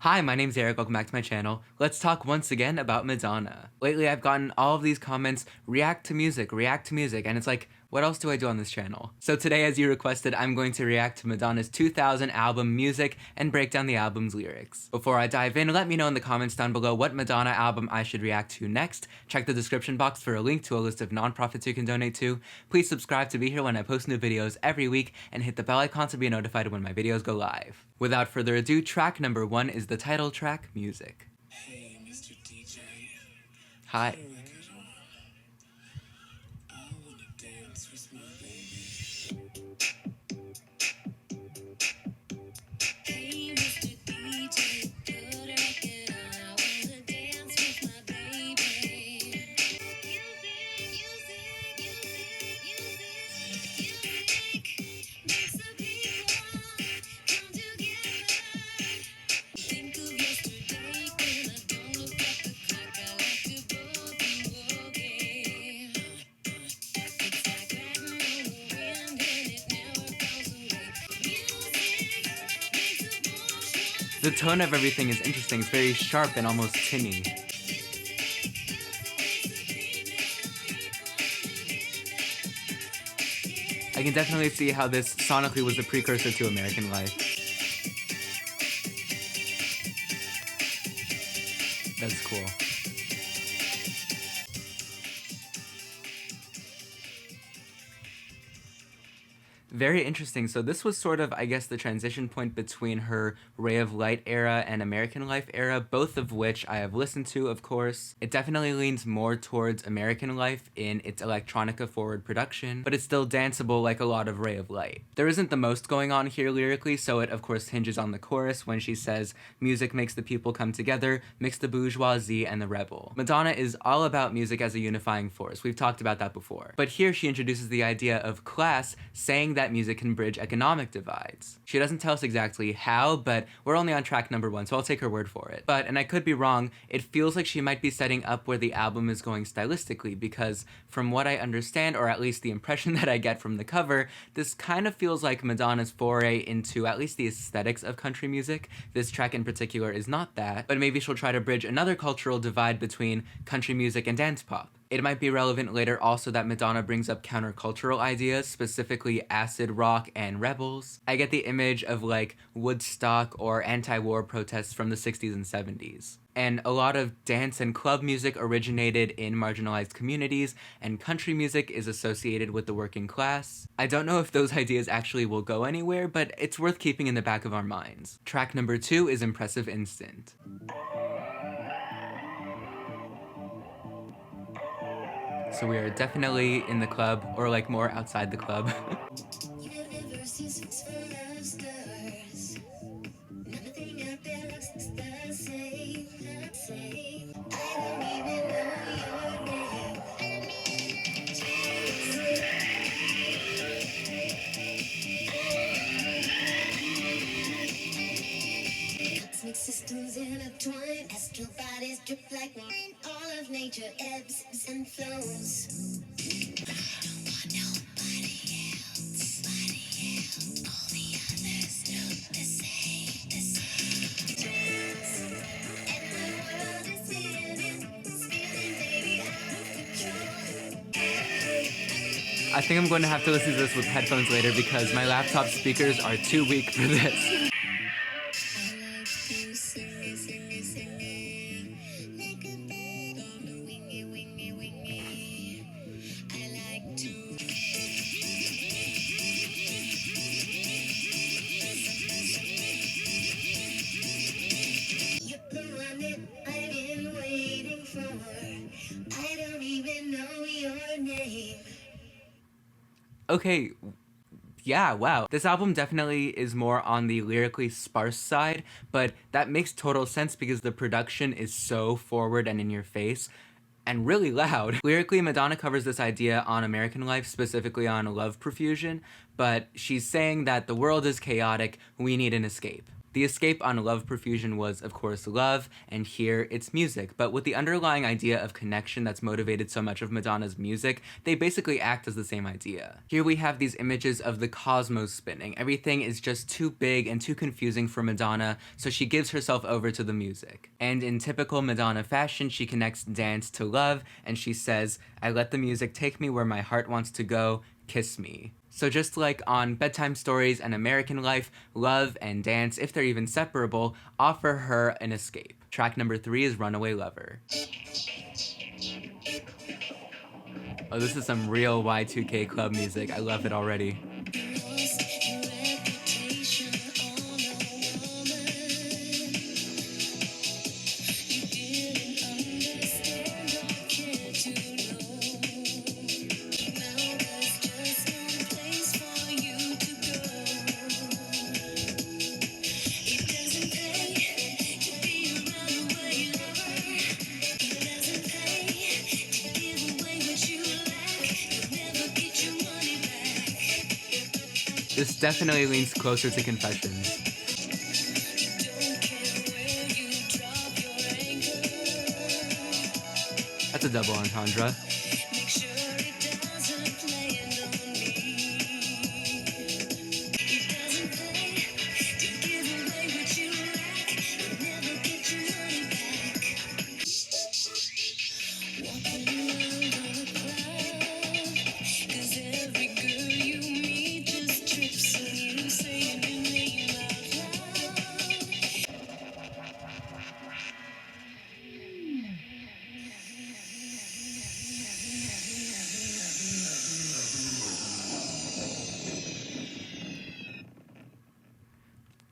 Hi, my name's Eric, welcome back to my channel. Let's talk once again about Madonna. Lately I've gotten all of these comments, react to music, and it's like, what else do I do on this channel? So today, as you requested, I'm going to react to Madonna's 2000 album Music and break down the album's lyrics. Before I dive in, let me know in the comments down below what Madonna album I should react to next. Check the description box for a link to a list of nonprofits you can donate to. Please subscribe to be here when I post new videos every week, and hit the bell icon to be notified when my videos go live. Without further ado, track number 1 is the title track, Music. Hey, Mr. DJ. Hi. I wanna dance with my baby. Hey, Mr. DJ, put a record on. I wanna dance with my baby. Music makes the people come together. Think of yesterday when I don't look at the clock. I like to boogie. It's like riding on the wind and it never goes away. Music makes emotions. The tone of everything is interesting, it's very sharp and almost tinny. I can definitely see how this sonically was a precursor to American Life. That's cool. Very interesting. So this was sort of, I guess, the transition point between her Ray of Light era and American Life era, both of which I have listened to, of course. It definitely leans more towards American Life in its electronica-forward production, but it's still danceable like a lot of Ray of Light. There isn't the most going on here lyrically, so it of course hinges on the chorus when she says, "Music makes the people come together, mix the bourgeoisie and the rebel." Madonna is all about music as a unifying force. We've talked about that before. But here she introduces the idea of class, saying that music can bridge economic divides. She doesn't tell us exactly how, but we're only on track number 1, so I'll take her word for it. But, and I could be wrong, it feels like she might be setting up where the album is going stylistically, because from what I understand, or at least the impression that I get from the cover, this kind of feels like Madonna's foray into at least the aesthetics of country music. This track in particular is not that, but maybe she'll try to bridge another cultural divide between country music and dance pop. It might be relevant later also that Madonna brings up countercultural ideas, specifically acid rock and rebels. I get the image of like Woodstock or anti-war protests from the 60s and 70s. And a lot of dance and club music originated in marginalized communities, and country music is associated with the working class. I don't know if those ideas actually will go anywhere, but it's worth keeping in the back of our minds. Track number 2 is Impressive Instant. So we are definitely in the club, or like more outside the club. Systems intertwine, astral bodies drip like wine. All of nature ebbs and flows. I don't want nobody else. All the others look the same, And the world is spinning, baby, out of control. I think I'm going to have to listen to this with headphones later because my laptop speakers are too weak for this. Okay, yeah, wow. This album definitely is more on the lyrically sparse side, but that makes total sense because the production is so forward and in your face, and really loud. Lyrically, Madonna covers this idea on American Life, specifically on Love Profusion, but she's saying that the world is chaotic, we need an escape. The escape on Love Perfusion was, of course, love, and here it's music. But with the underlying idea of connection that's motivated so much of Madonna's music, they basically act as the same idea. Here we have these images of the cosmos spinning. Everything is just too big and too confusing for Madonna, so she gives herself over to the music. And in typical Madonna fashion, she connects dance to love, and she says, "I let the music take me where my heart wants to go, kiss me." So just like on Bedtime Stories and American Life, love and dance, if they're even separable, offer her an escape. Track number 3 is Runaway Lover. Oh, this is some real Y2K club music. I love it already. This definitely leans closer to Confessions. That's a double entendre.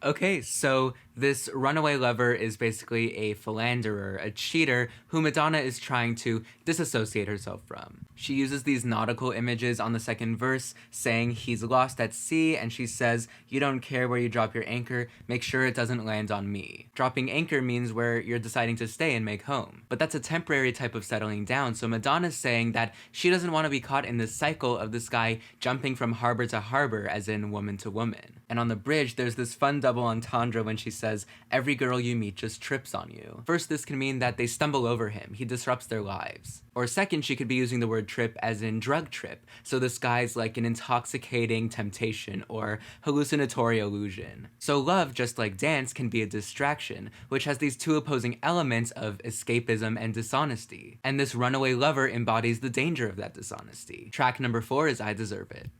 Okay, so this runaway lover is basically a philanderer, a cheater, who Madonna is trying to disassociate herself from. She uses these nautical images on the second verse, saying he's lost at sea, and she says, "You don't care where you drop your anchor, make sure it doesn't land on me." Dropping anchor means where you're deciding to stay and make home. But that's a temporary type of settling down, so Madonna's saying that she doesn't want to be caught in this cycle of this guy jumping from harbor to harbor, as in woman to woman. And on the bridge, there's this fun double entendre when she says, "Every girl you meet just trips on you." First, this can mean that they stumble over him. He disrupts their lives. Or second, she could be using the word trip as in drug trip. So this guy's like an intoxicating temptation or hallucinatory illusion. So love, just like dance, can be a distraction, which has these two opposing elements of escapism and dishonesty. And this runaway lover embodies the danger of that dishonesty. Track number 4 is I Deserve It.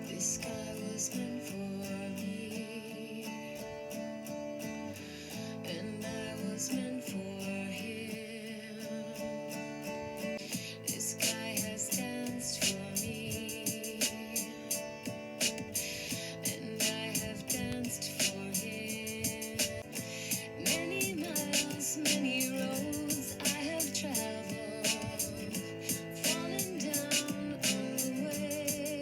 This guy was meant for me, and I was meant for him. This guy has danced for me, and I have danced for him. Many miles, many roads I have traveled, fallen down on the way.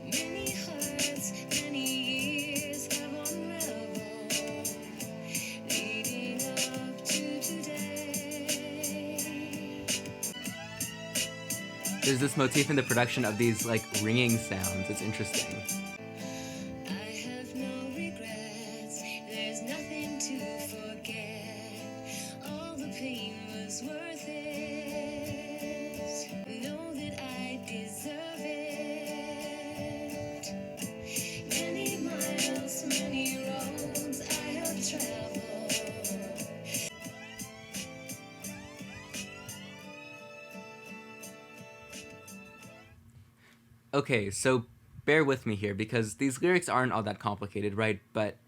Many hearts, many years have unraveled, leading up to today. There's this motif in the production of these like ringing sounds. It's interesting. I have no regrets, there's nothing to forget. All the pain was worth it. Know that I deserve it. Many miles, many roads I have traveled. Okay, so bear with me here because these lyrics aren't all that complicated, right? But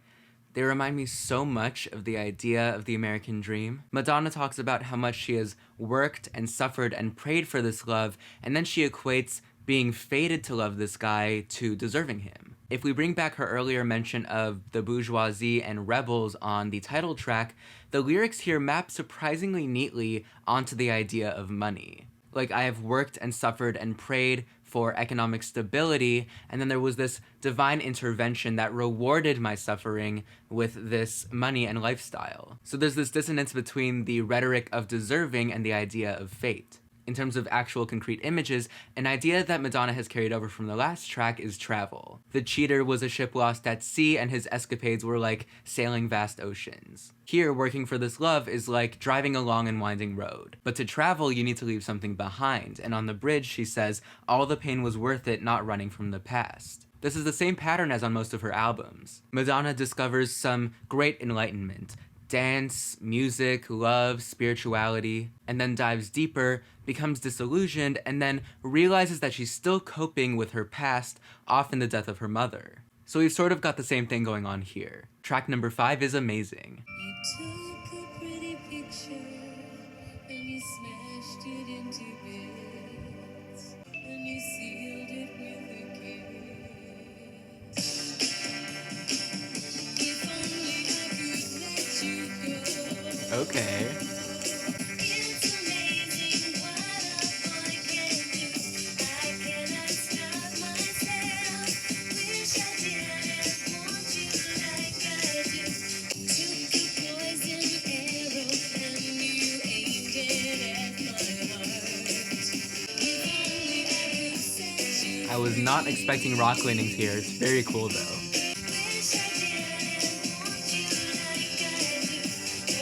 they remind me so much of the idea of the American dream. Madonna talks about how much she has worked and suffered and prayed for this love, and then she equates being fated to love this guy to deserving him. If we bring back her earlier mention of the bourgeoisie and rebels on the title track, the lyrics here map surprisingly neatly onto the idea of money. Like, I have worked and suffered and prayed for economic stability, and then there was this divine intervention that rewarded my suffering with this money and lifestyle. So there's this dissonance between the rhetoric of deserving and the idea of fate. In terms of actual concrete images, an idea that Madonna has carried over from the last track is travel. The cheater was a ship lost at sea, and his escapades were like sailing vast oceans. Here, working for this love is like driving a long and winding road. But to travel, you need to leave something behind, and on the bridge, she says, all the pain was worth it not running from the past. This is the same pattern as on most of her albums. Madonna discovers some great enlightenment, dance, music, love, spirituality, and then dives deeper, becomes disillusioned, and then realizes that she's still coping with her past, often the death of her mother. So we've sort of got the same thing going on here. Track number 5 is amazing. You took a pretty picture and you smashed it into bits and you sealed it with a kiss. If only I could let you go. Okay. It's amazing what a boy can do. I cannot stop myself. Wish I didn't want you like I do. Took a poison arrow and you aimed it at my heart. If only I could set you I was not expecting rock landings here. It's very cool though. Wish I didn't want you like I do.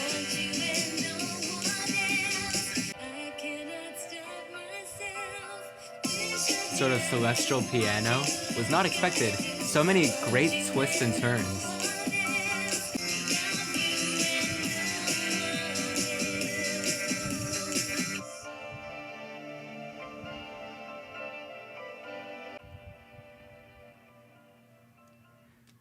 Want you and no one else. I cannot stop myself. Wish I Sort of celestial piano was not expected. So many great twists and turns.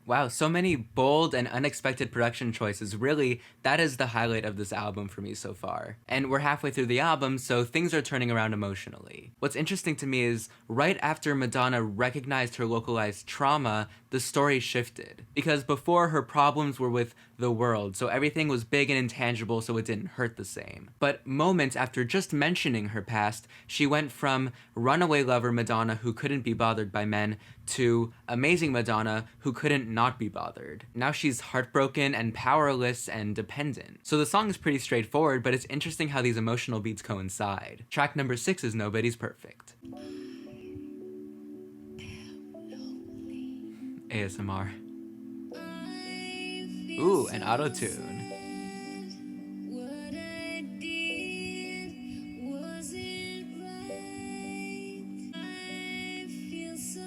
Wow, so many bold and unexpected production choices. Really, that is the highlight of this album for me so far. And we're halfway through the album, so things are turning around emotionally. What's interesting to me is right after Madonna recognized her localized trauma, the story shifted. Because before, her problems were with the world, so everything was big and intangible, so it didn't hurt the same. But moments after just mentioning her past, she went from runaway lover Madonna who couldn't be bothered by men to amazing Madonna who couldn't not be bothered. Now she's heartbroken and powerless and dependent. So the song is pretty straightforward, but it's interesting how these emotional beats coincide. Track number 6 is Nobody's Perfect. ASMR. Ooh, an auto-tune. What I did wasn't right. I feel so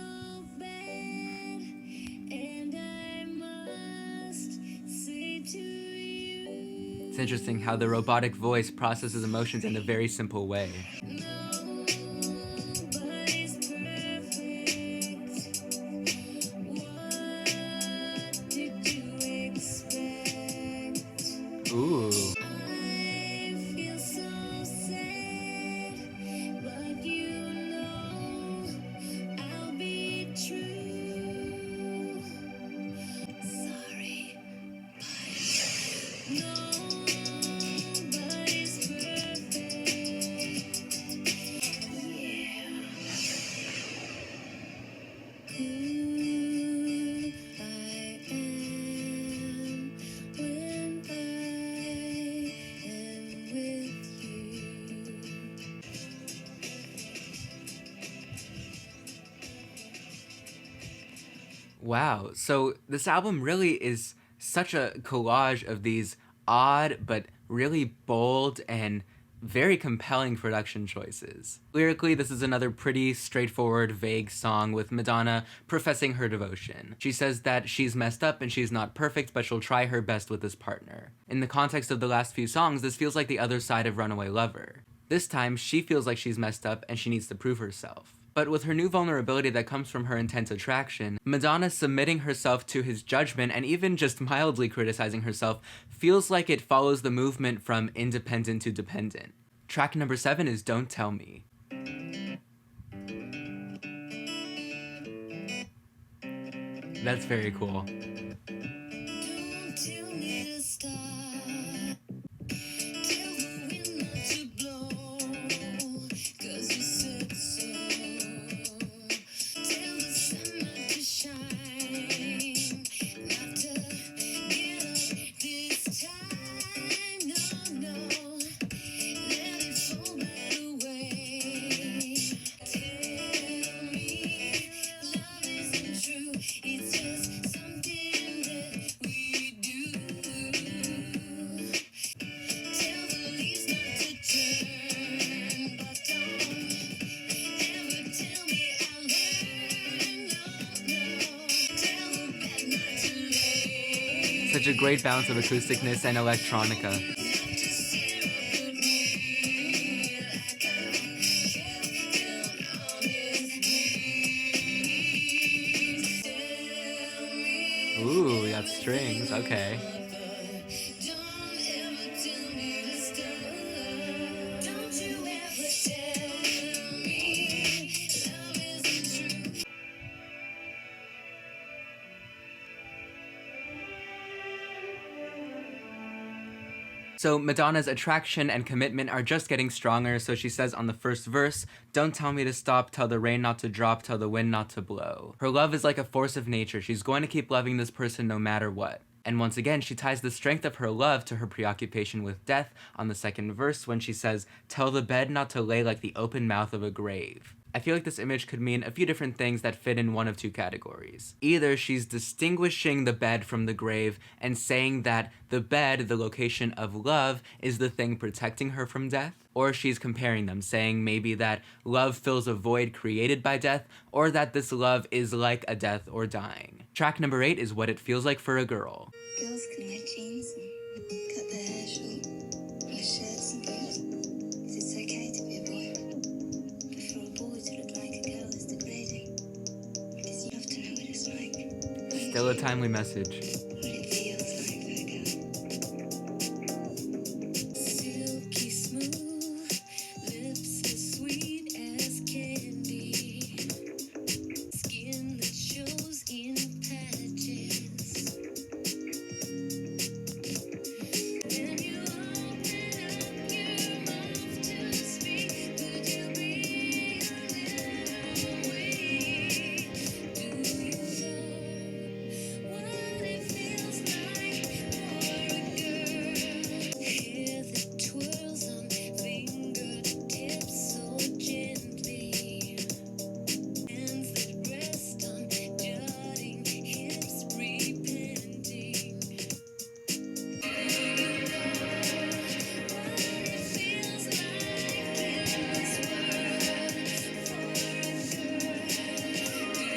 bad, and I must say to you, It's interesting how the robotic voice processes emotions in a very simple way. nobody's perfect. What did you expect? Ooh. I feel so sad, but you know I'll be true. Sorry, nobody's perfect. Yeah. Who I am when I am with you. Wow. So this album really is such a collage of these odd but really bold and very compelling production choices. Lyrically, this is another pretty straightforward, vague song with Madonna professing her devotion. She says that she's messed up and she's not perfect, but she'll try her best with this partner. In the context of the last few songs, this feels like the other side of Runaway Lover. This time, she feels like she's messed up and she needs to prove herself. But with her new vulnerability that comes from her intense attraction, Madonna submitting herself to his judgment and even just mildly criticizing herself feels like it follows the movement from independent to dependent. Track number 7 is Don't Tell Me. That's very cool. Don't tell me to stop. Tell the wind not to blow, 'cause you said so. Tell the sun not to shine, not to get up this time. No, no, let it fall by the way. Such a great balance of acousticness and electronica. Ooh, we got strings, okay. So Madonna's attraction and commitment are just getting stronger, so she says on the first verse, "Don't tell me to stop, tell the rain not to drop, tell the wind not to blow." Her love is like a force of nature. She's going to keep loving this person no matter what. And once again, she ties the strength of her love to her preoccupation with death on the second verse when she says, "Tell the bed not to lay like the open mouth of a grave." I feel like this image could mean a few different things that fit in one of two categories. Either she's distinguishing the bed from the grave and saying that the bed, the location of love, is the thing protecting her from death, or she's comparing them, saying maybe that love fills a void created by death, or that this love is like a death or dying. Track number 8 is What It Feels Like for a Girl. Girls can wear jeans and cut their hair short, wear shirts and boots. 'Cause it's okay to be a boy. But for a boy to look like a girl is degrading. Because you have to know what it's like. Still a timely message. What it feels like for a girl. Silky smooth, lips as sweet as candy. Skin that shows in patches. When you open up your mouth to speak, could you be a little way? Do you know what it feels like for a girl? Hair that twirls on fingertips so gently. Hands that rest on jutting hips, repenting.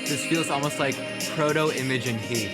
This feels almost like proto-Imogen Heap.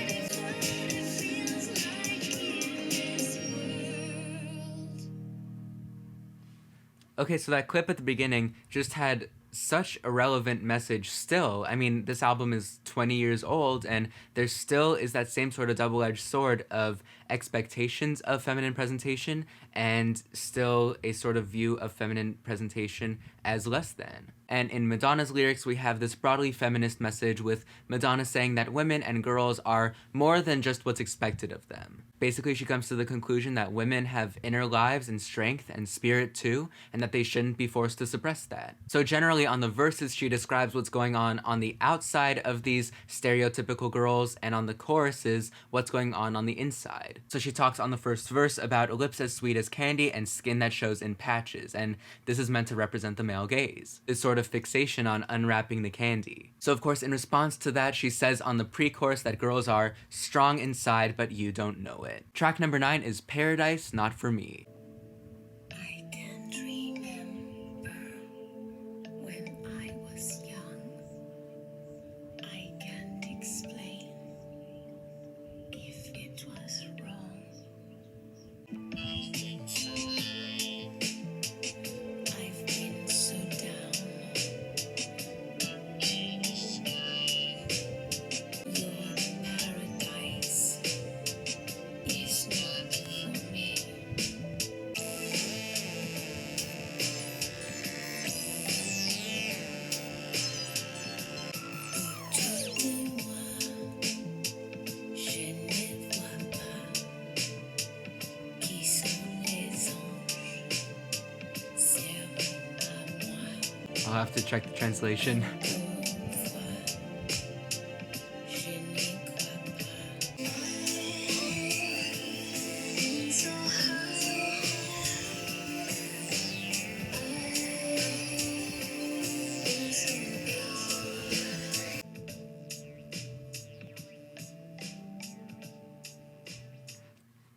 Okay, so that clip at the beginning just had such a relevant message still. I mean, this album is 20 years old, and there still is that same sort of double-edged sword of expectations of feminine presentation and still a sort of view of feminine presentation as less than. And in Madonna's lyrics, we have this broadly feminist message with Madonna saying that women and girls are more than just what's expected of them. Basically, she comes to the conclusion that women have inner lives and strength and spirit too, and that they shouldn't be forced to suppress that. So generally on the verses, she describes what's going on the outside of these stereotypical girls, and on the choruses, what's going on the inside. So she talks on the first verse about lips as sweet as candy and skin that shows in patches, and this is meant to represent the male gaze, this sort of fixation on unwrapping the candy. So of course, in response to that, she says on the pre-chorus that girls are strong inside, but you don't know it. Track number 9 is Paradise Not For Me. I can't remember when I was young. I can't explain if it was wrong. I've been so down. Your paradise is not for me. Dis-moi, je ne vois pas qui sont les anges. Servent à moi. I'll have to check the translation. Je n'y crois pas. So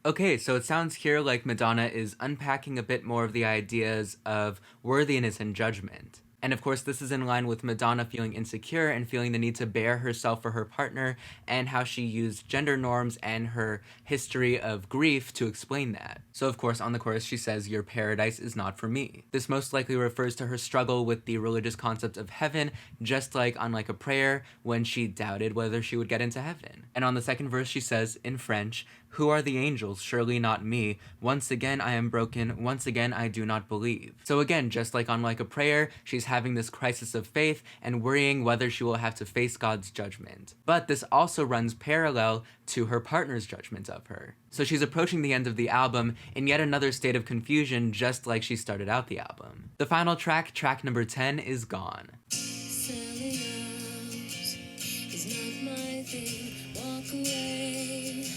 Okay, so it sounds here like Madonna is unpacking a bit more of the ideas of worthiness and judgment. And of course, this is in line with Madonna feeling insecure and feeling the need to bare herself for her partner, and how she used gender norms and her history of grief to explain that. So of course, on the chorus she says, "Your paradise is not for me." This most likely refers to her struggle with the religious concept of heaven, just like on Like a Prayer, when she doubted whether she would get into heaven. And on the second verse she says, in French, "Who are the angels? Surely not me. Once again I am broken. Once again I do not believe." So again, just like on Like a Prayer, she's having this crisis of faith and worrying whether she will have to face God's judgment. But this also runs parallel to her partner's judgment of her. So she's approaching the end of the album in yet another state of confusion, just like she started out the album. The final track, track number 10, is Gone. Selling out is not my thing. Walk away.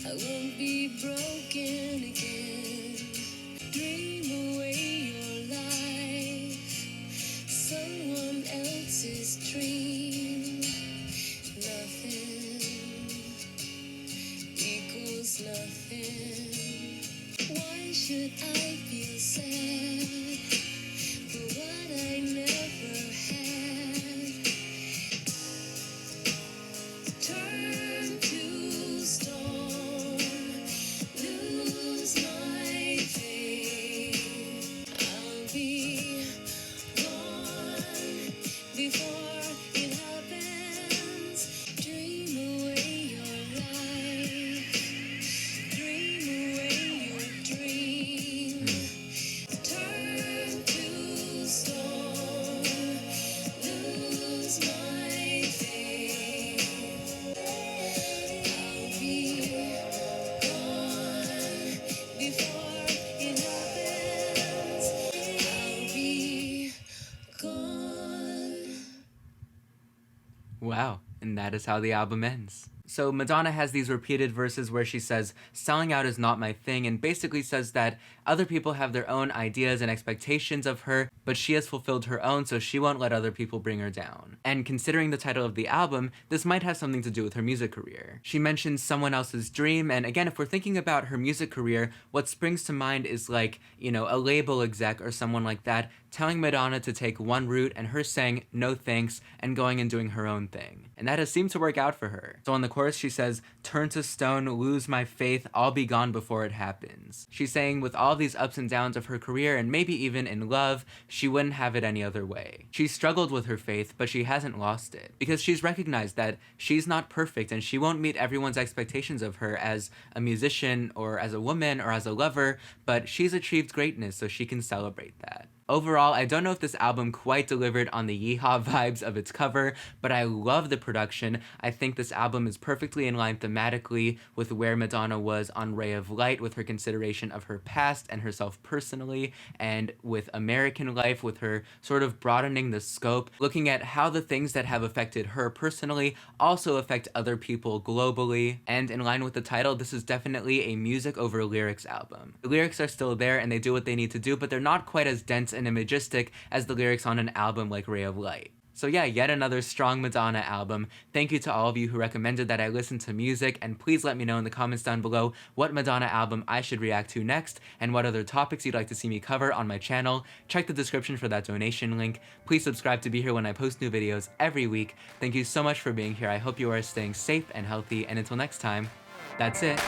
I won't be broken again. Dream away your life. Someone else's dream. Nothing equals nothing. Why should I feel sad for what I never had? Turn to stone, lose my faith. I'll be gone before it happens. Dream away your life. Dream away your dream. Turn to stone, lose my faith. I'll be gone before it happens. I'll be gone. Wow, and that is how the album ends. So Madonna has these repeated verses where she says, "Selling out is not my thing," and basically says that other people have their own ideas and expectations of her, but she has fulfilled her own, so she won't let other people bring her down. And considering the title of the album, this might have something to do with her music career. She mentions someone else's dream, and again, if we're thinking about her music career, what springs to mind is like, a label exec or someone like that telling Madonna to take one route and her saying, "No thanks," and going and doing her own thing. And that has seemed to work out for her. So on the chorus she says, "Turn to stone, lose my faith, I'll be gone before it happens." She's saying with all these ups and downs of her career, and maybe even in love, she wouldn't have it any other way. She struggled with her faith, but she hasn't lost it, because she's recognized that she's not perfect and she won't meet everyone's expectations of her as a musician or as a woman or as a lover, but she's achieved greatness, so she can celebrate that. Overall, I don't know if this album quite delivered on the yeehaw vibes of its cover, but I love the production. I think this album is perfectly in line thematically with where Madonna was on Ray of Light, with her consideration of her past and herself personally, and with American life, with her sort of broadening the scope, looking at how the things that have affected her personally also affect other people globally. And in line with the title, this is definitely a music over lyrics album. The lyrics are still there and they do what they need to do, but they're not quite as dense and imagistic as the lyrics on an album like Ray of Light. So yeah, yet another strong Madonna album. Thank you to all of you who recommended that I listen to music, and please let me know in the comments down below what Madonna album I should react to next, and what other topics you'd like to see me cover on my channel. Check the description for that donation link. Please subscribe to be here when I post new videos every week. Thank you so much for being here. I hope you are staying safe and healthy, and until next time, that's it.